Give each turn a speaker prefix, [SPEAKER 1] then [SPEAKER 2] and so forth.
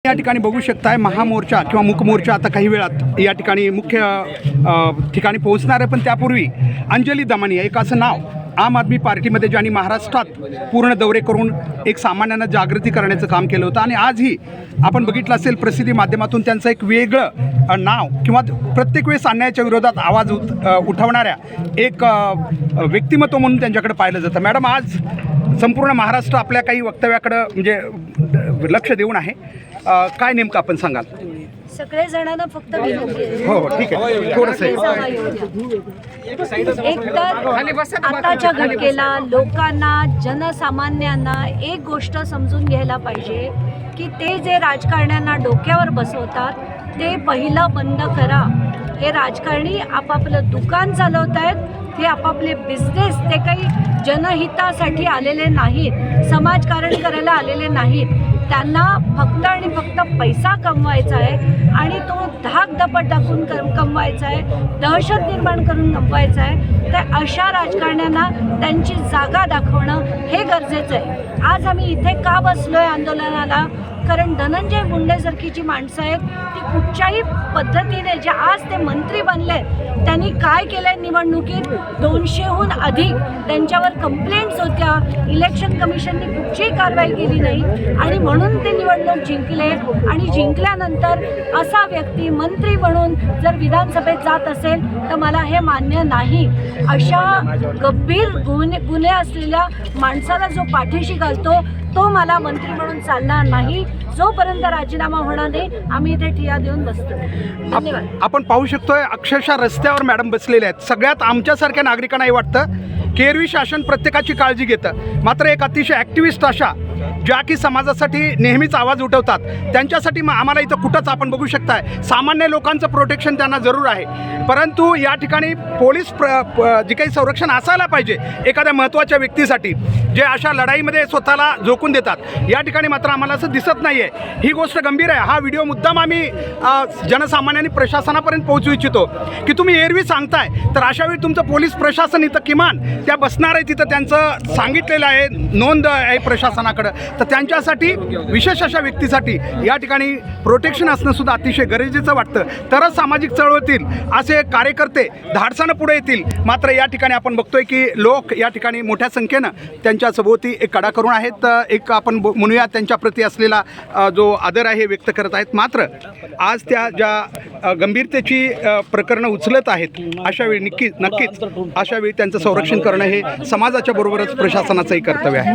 [SPEAKER 1] या ठिकाणी बघू शकताय महामोर्चा किंवा मूक मोर्चा आता काही वेळात या ठिकाणी मुख्य ठिकाणी पोहोचणार आहे। पण त्यापूर्वी अंजली दमानिया एक असं नाव आम आदमी पार्टीमध्ये ज्यांनी महाराष्ट्रात पूर्ण दौरे करून एक सामान्यांना जागृती करण्याचं काम केलं होतं आणि आजही आपण बघितलं असेल प्रसिद्धी माध्यमातून त्यांचं एक वेगळं नाव किंवा प्रत्येक वेळेस अन्यायाच्या विरोधात आवाज उठवणाऱ्या एक व्यक्तिमत्व म्हणून त्यांच्याकडे पाहिलं जातं। मॅडम, आज संपूर्ण महाराष्ट्र आपल्या काही वक्तव्याकडं म्हणजे लक्ष देऊन आहे, काय नेमकं आपण सांगाल?
[SPEAKER 2] सगळे जणांना फक्त विनंती आहे,
[SPEAKER 1] हो ठीक आहे, थोडंसं
[SPEAKER 2] एक तर आताच्या घटनेला लोकांना जनसामान्यांना एक गोष्ट समजून घ्यायला पाहिजे की ते जे राजकारण्यांना डोक्यावर बसवतात ते पहिलं बंद करा। हे राजकारणी आपापलं दुकान चालवत आहेत, हे आपापले बिझनेस, ते काही जनहितासाठी आलेले नाहीत, समाजकारण करायला आलेले नाहीत। त्यांना फक्त आणि फक्त पैसा कमवायचा आहे आणि तो धाकधपट टाकून कमवायचा आहे, दहशत निर्माण करून कमवायचा आहे। तर अशा राजकारण्यांना त्यांची जागा दाखवणं हे गरजेचं आहे। आज आम्ही इथे का बसलो आहे आंदोलनाला? कारण धनंजय मुंडेसारखी जी माणसं आहेत ती कुठच्याही पद्धतीने, जे आज ते मंत्री बनले, त्यांनी काय केलं आहे निवडणुकीत? 200हून अधिक त्यांच्यावर कंप्लेंट्स होत्या, इलेक्शन कमिशनने कुठचीही कारवाई केली नाही आणि म्हणून ते निवडणूक जिंकले। आणि जिंकल्यानंतर असा व्यक्ती मंत्री म्हणून जर विधानसभेत जात असेल तर मला हे मान्य नाही। अशा गंभीर गुन्हे असलेल्या माणसाला जो पाठीशी घालतो तो मला मंत्री म्हणून चालणार नाही। जोपर्यंत राजीनामा होणार नाही आम्ही इथे ठिया देऊन बसतो। धन्यवाद।
[SPEAKER 1] आपण पाहू शकतोय अक्षरशः रस्त्यावर मॅडम बसलेले आहेत। सगळ्यात आमच्यासारख्या नागरिकांनाही वाटतं की एरवी शासन प्रत्येकाची काळजी घेतं, मात्र एक अतिशय ॲक्टिव्हिस्ट अशा ज्या की समाजासाठी नेहमीच आवाज उठवतात त्यांच्यासाठी आम्हाला इथं कुठंच आपण बघू शकताय सामान्य लोकांचं प्रोटेक्शन त्यांना जरूर आहे, परंतु या ठिकाणी पोलीस जे काही संरक्षण असायला पाहिजे एखाद्या महत्त्वाच्या व्यक्तीसाठी जे अशा लढाईमध्ये स्वतःला झोकून देतात, या ठिकाणी मात्र आम्हाला असं दिसत नाही आहे। ही गोष्ट गंभीर आहे। हा व्हिडिओ मुद्दाम आम्ही जनसामान्यांनी प्रशासनापर्यंत पोहोचू इच्छितो की तुम्ही एरवी सांगताय तर अशावेळी तुमचं पोलीस प्रशासन इथं किमान त्या बसणार आहे, तिथं त्यांचं सांगितलेलं आहे, नोंद आहे प्रशासनाकडं, तर त्यांच्यासाठी विशेष अशा व्यक्तीसाठी या ठिकाणी प्रोटेक्शन असणं सुद्धा अतिशय गरजेचं वाटतं। तरच सामाजिक चळवळीतील असे कार्यकर्ते धाडसानं पुढे येतील। मात्र या ठिकाणी आपण बघतोय की लोक या ठिकाणी मोठ्या संख्येनं त्यांच्या सभोवती एक कडा करून आहेत, एक आपण म्हणूया त्यांच्याप्रती असलेला जो आदर आहे व्यक्त करत आहेत। मात्र आज त्या ज्या गंभीरतेची प्रकरणं उचलत आहेत अशावेळी नक्कीच अशावेळी त्यांचं संरक्षण करणं हे समाजाच्या बरोबरच प्रशासनाचंही कर्तव्य आहे।